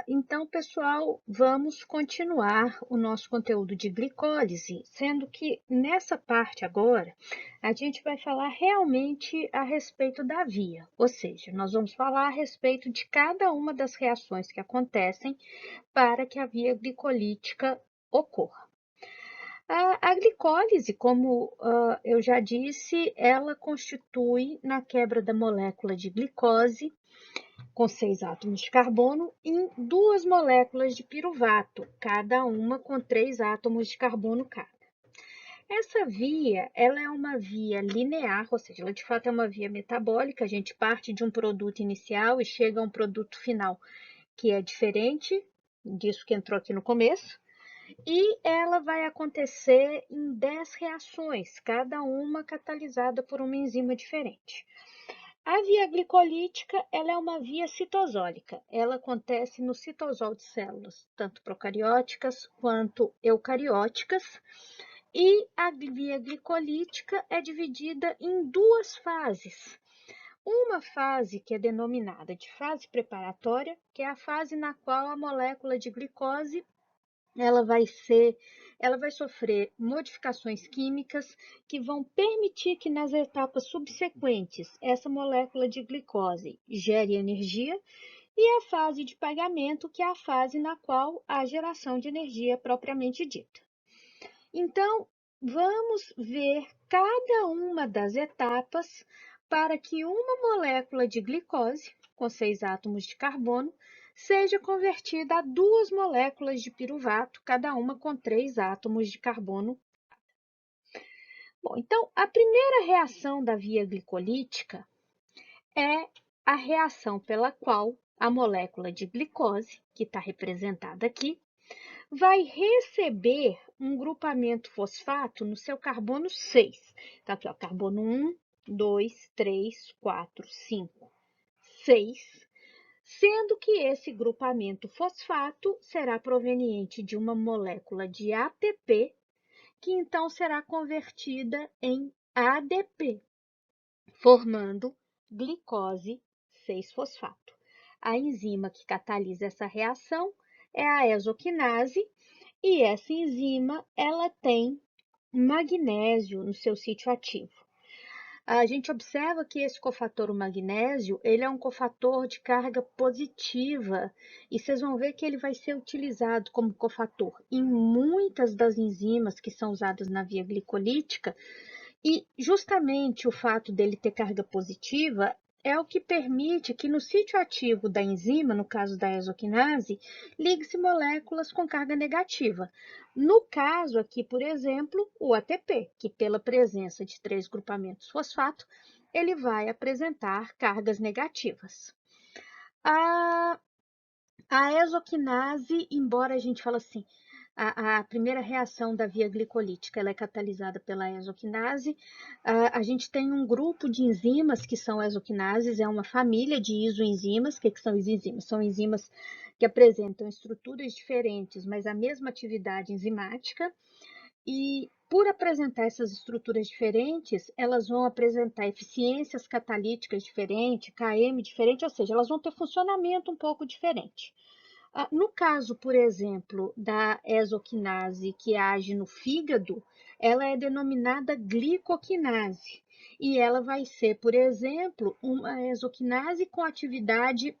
Então, pessoal, vamos continuar o nosso conteúdo de glicólise, sendo que nessa parte agora a gente vai falar realmente a respeito da via, ou seja, nós vamos falar a respeito de cada uma das reações que acontecem para que a via glicolítica ocorra. A glicólise, como eu já disse, ela constitui na quebra da molécula de glicose com 6 átomos de carbono em 2 moléculas de piruvato, cada uma com 3 átomos de carbono cada. Essa via, ela é uma via linear, ou seja, ela de fato é uma via metabólica, a gente parte de um produto inicial e chega a um produto final que é diferente disso que entrou aqui no começo, e ela vai acontecer em 10 reações, cada uma catalisada por uma enzima diferente. A via glicolítica, ela é uma via citosólica. Ela acontece no citosol de células, tanto procarióticas quanto eucarióticas. E a via glicolítica é dividida em 2 fases. Uma fase que é denominada de fase preparatória, que é a fase na qual a molécula de glicose ela vai sofrer modificações químicas que vão permitir que nas etapas subsequentes essa molécula de glicose gere energia, e a fase de pagamento, que é a fase na qual há geração de energia propriamente dita. Então, vamos ver cada uma das etapas para que uma molécula de glicose, com 6 átomos de carbono, seja convertida a 2 moléculas de piruvato, cada uma com 3 átomos de carbono. Bom, então, a primeira reação da via glicolítica é a reação pela qual a molécula de glicose, que está representada aqui, vai receber um grupamento fosfato no seu carbono 6. Então, aqui, ó, carbono 1, 2, 3, 4, 5, 6, sendo que esse grupamento fosfato será proveniente de uma molécula de ATP, que então será convertida em ADP, formando glicose 6-fosfato. A enzima que catalisa essa reação é a exoquinase, e essa enzima, ela tem magnésio no seu sítio ativo. A gente observa que esse cofator, o magnésio, ele é um cofator de carga positiva, e vocês vão ver que ele vai ser utilizado como cofator em muitas das enzimas que são usadas na via glicolítica, e justamente o fato dele ter carga positiva é o que permite que no sítio ativo da enzima, no caso da exoquinase, ligue-se moléculas com carga negativa. No caso aqui, por exemplo, o ATP, que pela presença de 3 grupamentos fosfato, ele vai apresentar cargas negativas. A, a exoquinase, embora a gente fale assim, a primeira reação da via glicolítica ela é catalisada pela exoquinase. A gente tem um grupo de enzimas que são exoquinases, é uma família de isoenzimas. O que são isoenzimas? São enzimas que apresentam estruturas diferentes, mas a mesma atividade enzimática. E por apresentar essas estruturas diferentes, elas vão apresentar eficiências catalíticas diferentes, KM diferente, ou seja, elas vão ter funcionamento um pouco diferente. No caso, por exemplo, da exoquinase que age no fígado, ela é denominada glicoquinase. E ela vai ser, por exemplo, uma exoquinase com atividade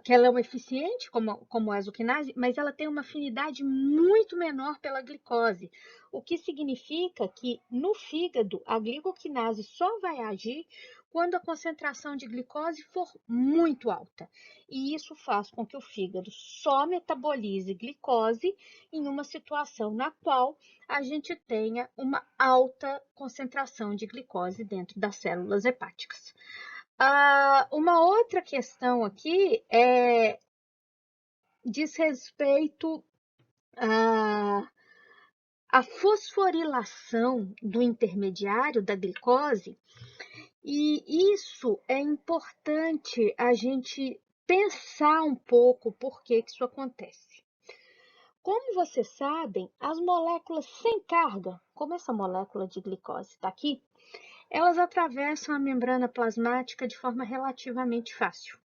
que ela é uma eficiente como a exoquinase, mas ela tem uma afinidade muito menor pela glicose, o que significa que no fígado a glicoquinase só vai agir quando a concentração de glicose for muito alta. E isso faz com que o fígado só metabolize glicose em uma situação na qual a gente tenha uma alta concentração de glicose dentro das células hepáticas. Uma outra questão aqui diz respeito à fosforilação do intermediário da glicose, e isso é importante a gente pensar um pouco por que isso acontece. Como vocês sabem, as moléculas sem carga, como essa molécula de glicose está aqui, elas atravessam a membrana plasmática de forma relativamente fácil.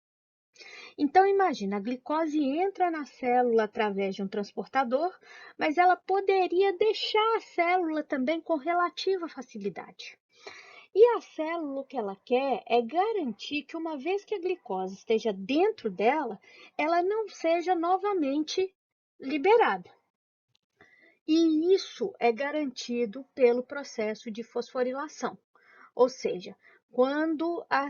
Então, imagina, a glicose entra na célula através de um transportador, mas ela poderia deixar a célula também com relativa facilidade. E a célula, o que ela quer é garantir que, uma vez que a glicose esteja dentro dela, ela não seja novamente liberada. E isso é garantido pelo processo de fosforilação. Ou seja, quando a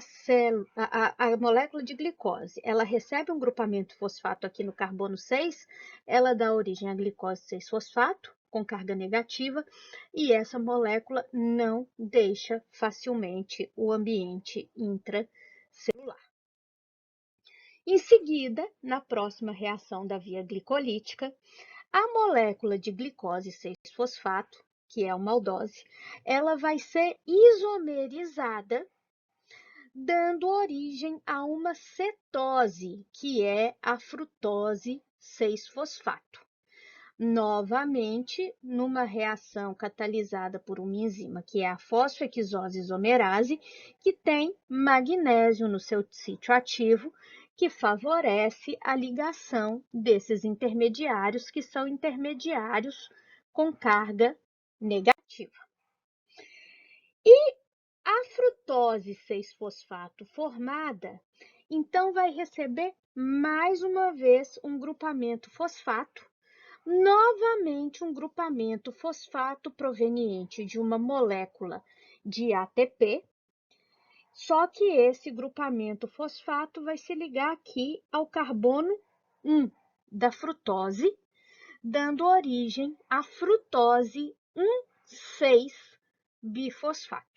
molécula de glicose ela recebe um grupamento fosfato aqui no carbono 6, ela dá origem à glicose 6-fosfato, com carga negativa, e essa molécula não deixa facilmente o ambiente intracelular. Em seguida, na próxima reação da via glicolítica, a molécula de glicose 6-fosfato, que é uma aldose, ela vai ser isomerizada, dando origem a uma cetose, que é a frutose 6-fosfato. Novamente, numa reação catalisada por uma enzima, que é a fosfoequisose isomerase, que tem magnésio no seu sítio ativo, que favorece a ligação desses intermediários, que são intermediários com carga negativa. E a frutose 6-fosfato formada, então, vai receber mais uma vez um grupamento fosfato, novamente um grupamento fosfato proveniente de uma molécula de ATP, só que esse grupamento fosfato vai se ligar aqui ao carbono 1 da frutose, dando origem à frutose 1,6-bifosfato.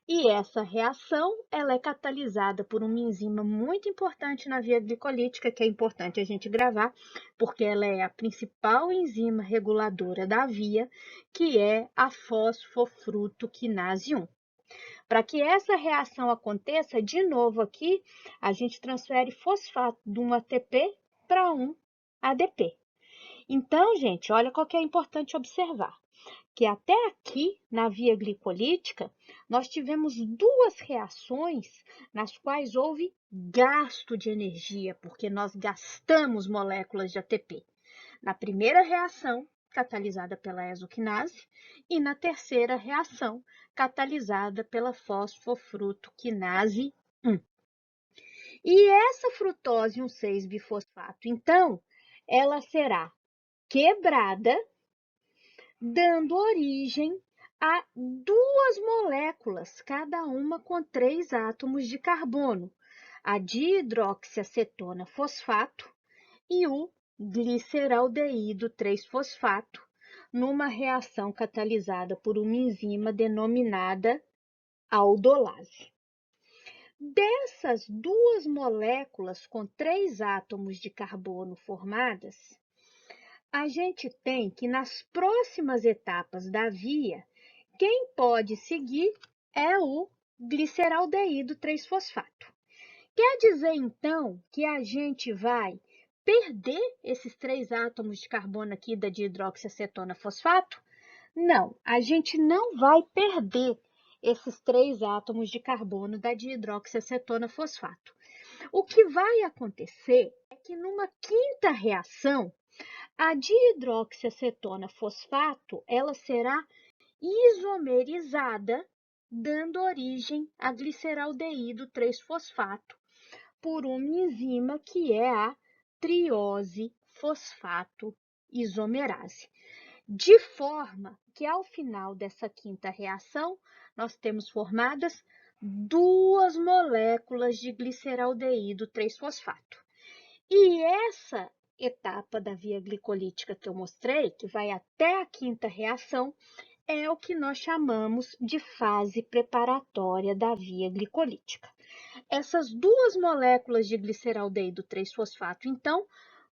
E essa reação ela é catalisada por uma enzima muito importante na via glicolítica, que é importante a gente gravar, porque ela é a principal enzima reguladora da via, que é a fosfofrutoquinase 1. Para que essa reação aconteça, de novo aqui, a gente transfere fosfato de um ATP para um ADP. Então, gente, olha qual que é importante observar, que até aqui, na via glicolítica, nós tivemos duas reações nas quais houve gasto de energia, porque nós gastamos moléculas de ATP. Na primeira reação, catalisada pela exoquinase, e na terceira reação, catalisada pela fosfofrutoquinase 1. E essa frutose 1,6-bifosfato, então, ela será quebrada, dando origem a duas moléculas, cada uma com 3 átomos de carbono, a dihidroxiacetona fosfato e o gliceraldeído 3-fosfato, numa reação catalisada por uma enzima denominada aldolase. Dessas duas moléculas com 3 átomos de carbono formadas, a gente tem que nas próximas etapas da via, quem pode seguir é o gliceraldeído 3-fosfato. Quer dizer, então, que a gente vai perder esses 3 átomos de carbono aqui da dihidroxiacetona fosfato? Não, a gente não vai perder esses 3 átomos de carbono da dihidroxiacetona fosfato. O que vai acontecer é que numa quinta reação, a dihidroxiacetona fosfato, ela será isomerizada, dando origem a gliceraldeído 3-fosfato, por uma enzima que é a triose fosfato isomerase. De forma que ao final dessa quinta reação, nós temos formadas duas moléculas de gliceraldeído 3-fosfato. E essa etapa da via glicolítica que eu mostrei, que vai até a quinta reação, é o que nós chamamos de fase preparatória da via glicolítica. Essas duas moléculas de gliceraldeído 3-fosfato, então,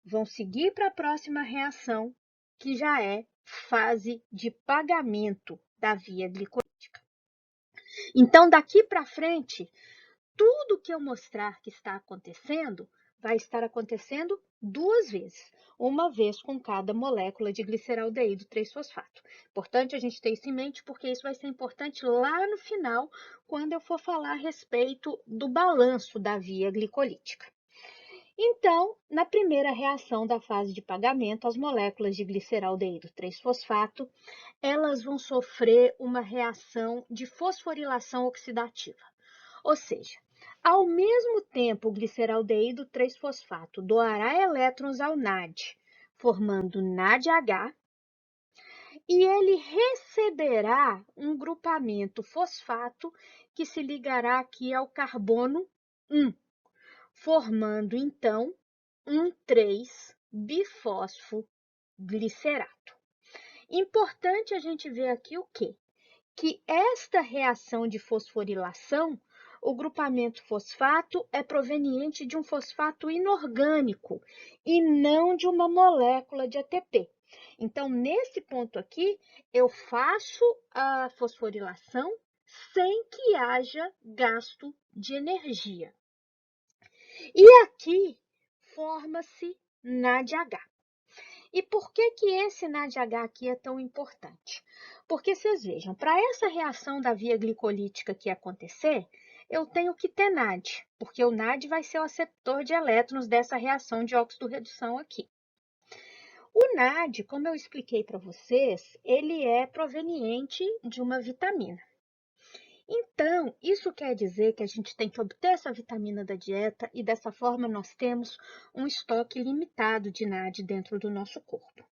vão seguir para a próxima reação, que já é fase de pagamento da via glicolítica. Então, daqui para frente, tudo que eu mostrar que está acontecendo, vai estar acontecendo duas vezes, uma vez com cada molécula de gliceraldeído 3-fosfato. Importante a gente ter isso em mente, porque isso vai ser importante lá no final, quando eu for falar a respeito do balanço da via glicolítica. Então, na primeira reação da fase de pagamento, as moléculas de gliceraldeído 3-fosfato, elas vão sofrer uma reação de fosforilação oxidativa. Ou seja, ao mesmo tempo, o gliceraldeído 3-fosfato doará elétrons ao NAD, formando NADH, e ele receberá um grupamento fosfato que se ligará aqui ao carbono 1, formando então um 3-bifosfoglicerato. Importante a gente ver aqui o quê? Que esta reação de fosforilação, o grupamento fosfato é proveniente de um fosfato inorgânico e não de uma molécula de ATP. Então, nesse ponto aqui, eu faço a fosforilação sem que haja gasto de energia. E aqui forma-se NADH. E por que que esse NADH aqui é tão importante? Porque vocês vejam, para essa reação da via glicolítica aqui acontecer, eu tenho que ter NAD, porque o NAD vai ser o aceptor de elétrons dessa reação de óxido-redução aqui. O NAD, como eu expliquei para vocês, ele é proveniente de uma vitamina. Então, isso quer dizer que a gente tem que obter essa vitamina da dieta e dessa forma nós temos um estoque limitado de NAD dentro do nosso corpo.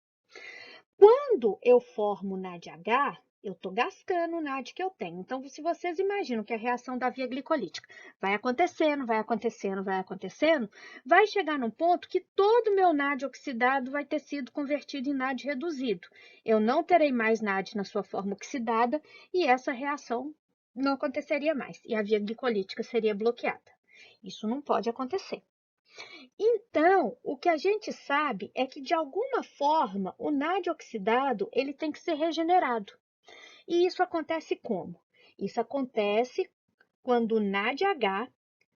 Quando eu formo NADH, eu estou gastando o NAD que eu tenho. Então, se vocês imaginam que a reação da via glicolítica vai acontecendo, vai acontecendo, vai acontecendo, vai chegar num ponto que todo o meu NAD oxidado vai ter sido convertido em NAD reduzido. Eu não terei mais NAD na sua forma oxidada e essa reação não aconteceria mais e a via glicolítica seria bloqueada. Isso não pode acontecer. Então, o que a gente sabe é que, de alguma forma, o NAD oxidado ele tem que ser regenerado. E isso acontece como? Isso acontece quando o NADH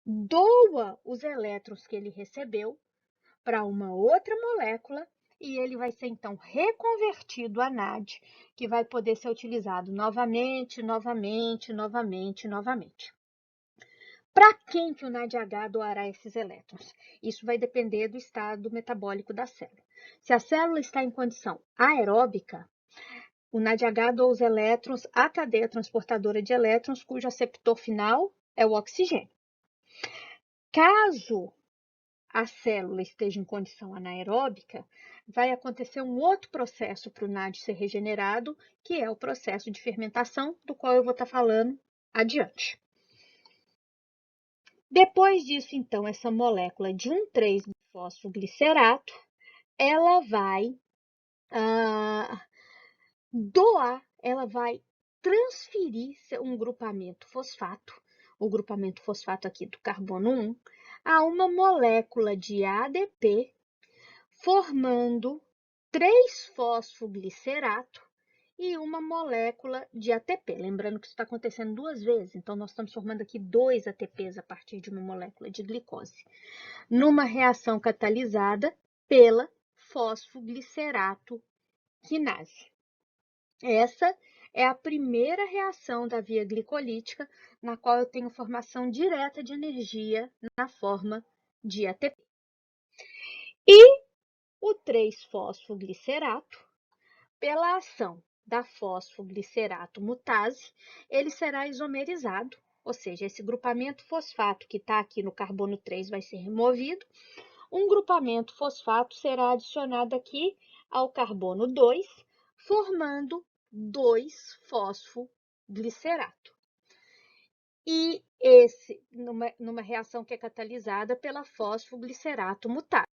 doa os elétrons que ele recebeu para uma outra molécula e ele vai ser, então, reconvertido a NAD, que vai poder ser utilizado novamente, novamente, novamente, novamente. Para quem que o NADH doará esses elétrons? Isso vai depender do estado metabólico da célula. Se a célula está em condição aeróbica, o NADH doa os elétrons à cadeia transportadora de elétrons, cujo aceptor final é o oxigênio. Caso a célula esteja em condição anaeróbica, vai acontecer um outro processo para o NAD ser regenerado, que é o processo de fermentação, do qual eu vou estar falando adiante. Depois disso, então, essa molécula de um 3-bifosfoglicerato, ela vai doar, ela vai transferir um grupamento fosfato, o grupamento fosfato aqui do carbono 1, a uma molécula de ADP, formando 3-fosfoglicerato e uma molécula de ATP. Lembrando que isso está acontecendo duas vezes, então nós estamos formando aqui 2 ATPs a partir de uma molécula de glicose, numa reação catalisada pela fosfoglicerato quinase. Essa é a primeira reação da via glicolítica, na qual eu tenho formação direta de energia na forma de ATP. E o 3-fosfoglicerato, pela ação da fosfoglicerato mutase, ele será isomerizado, ou seja, esse grupamento fosfato que está aqui no carbono 3 vai ser removido. Um grupamento fosfato será adicionado aqui ao carbono 2, formando 2-fosfoglicerato. E esse, numa reação que é catalisada pela fosfoglicerato mutase.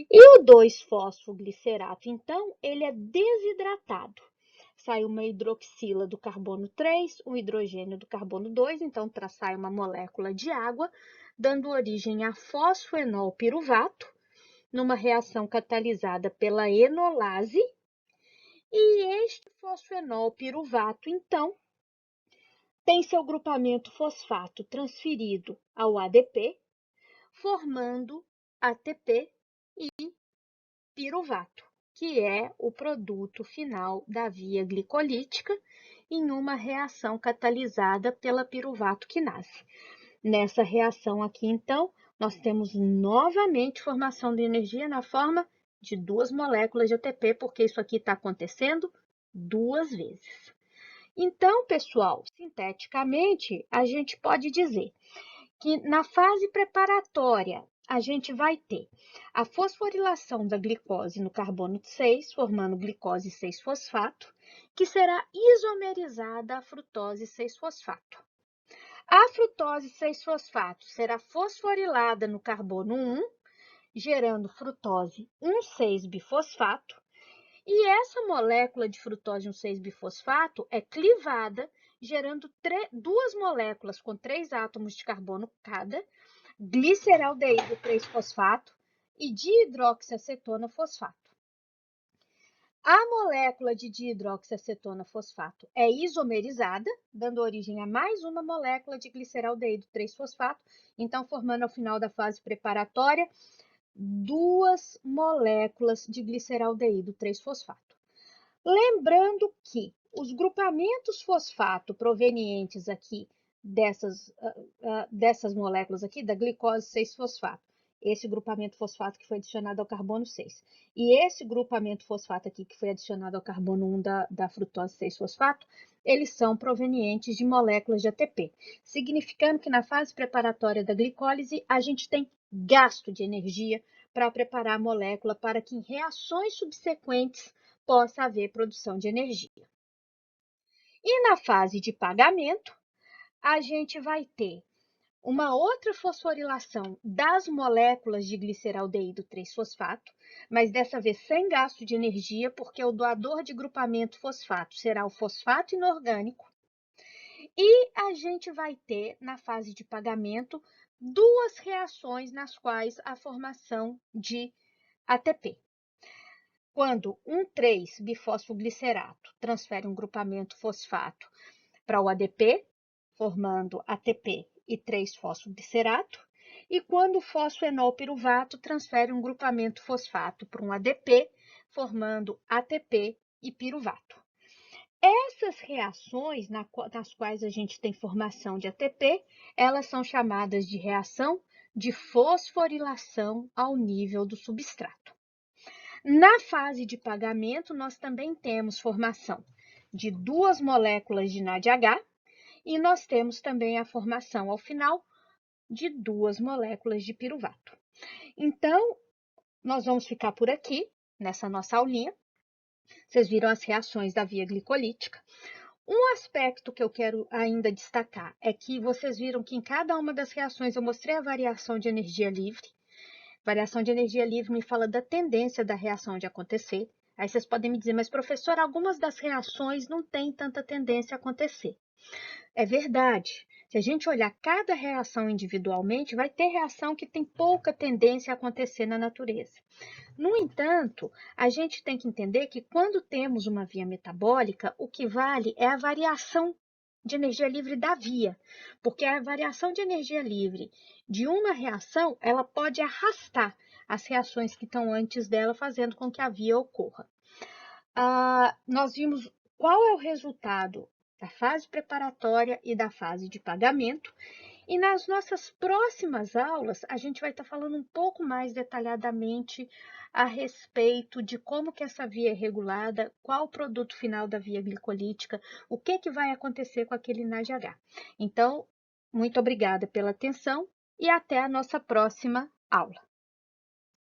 E o 2-fosfoglicerato, então, ele é desidratado. Sai uma hidroxila do carbono 3, um hidrogênio do carbono 2, então sai uma molécula de água, dando origem a fosfoenolpiruvato, numa reação catalisada pela enolase. E este fosfoenolpiruvato, então, tem seu grupamento fosfato transferido ao ADP, formando ATP e piruvato, que é o produto final da via glicolítica em uma reação catalisada pela piruvato quinase. Nessa reação aqui, então, nós temos novamente formação de energia na forma de duas moléculas de ATP, porque isso aqui está acontecendo duas vezes. Então, pessoal, sinteticamente, a gente pode dizer que na fase preparatória a gente vai ter a fosforilação da glicose no carbono 6, formando glicose 6-fosfato, que será isomerizada à frutose 6-fosfato. A frutose 6-fosfato será fosforilada no carbono 1, gerando frutose 1,6-bifosfato, e essa molécula de frutose 1,6-bifosfato é clivada, gerando duas moléculas com 3 átomos de carbono cada, gliceraldeído 3-fosfato e dihidroxiacetona fosfato. A molécula de dihidroxiacetona fosfato é isomerizada, dando origem a mais uma molécula de gliceraldeído 3-fosfato, então formando ao final da fase preparatória duas moléculas de gliceraldeído 3-fosfato. Lembrando que os grupamentos fosfato provenientes aqui dessas moléculas aqui, da glicose 6-fosfato, esse grupamento fosfato que foi adicionado ao carbono 6, e esse grupamento fosfato aqui que foi adicionado ao carbono 1 da frutose 6-fosfato, eles são provenientes de moléculas de ATP, significando que na fase preparatória da glicólise a gente tem gasto de energia para preparar a molécula para que em reações subsequentes possa haver produção de energia. E na fase de pagamento, a gente vai ter uma outra fosforilação das moléculas de gliceraldeído 3-fosfato, mas dessa vez sem gasto de energia, porque o doador de grupamento fosfato será o fosfato inorgânico. E a gente vai ter, na fase de pagamento, duas reações nas quais a formação de ATP. Quando um 3-bifosfoglicerato transfere um grupamento fosfato para o ADP, formando ATP e 3-fosfoglicerato, e quando o fosfenolpiruvato transfere um grupamento fosfato para um ADP, formando ATP e piruvato. Essas reações nas quais a gente tem formação de ATP, elas são chamadas de reação de fosforilação ao nível do substrato. Na fase de pagamento, nós também temos formação de duas moléculas de NADH e nós temos também a formação, ao final, de duas moléculas de piruvato. Então, nós vamos ficar por aqui, nessa nossa aulinha. Vocês viram as reações da via glicolítica. Um aspecto que eu quero ainda destacar é que vocês viram que em cada uma das reações eu mostrei a variação de energia livre. Variação de energia livre me fala da tendência da reação de acontecer. Aí vocês podem me dizer, mas professor, algumas das reações não têm tanta tendência a acontecer. É verdade. Se a gente olhar cada reação individualmente, vai ter reação que tem pouca tendência a acontecer na natureza. No entanto, a gente tem que entender que quando temos uma via metabólica, o que vale é a variação de energia livre da via, porque a variação de energia livre de uma reação, ela pode arrastar as reações que estão antes dela, fazendo com que a via ocorra. Nós vimos qual é o resultado da fase preparatória e da fase de pagamento, e nas nossas próximas aulas, a gente vai estar falando um pouco mais detalhadamente a respeito de como que essa via é regulada, qual o produto final da via glicolítica, o que vai acontecer com aquele NADH. Então, muito obrigada pela atenção e até a nossa próxima aula.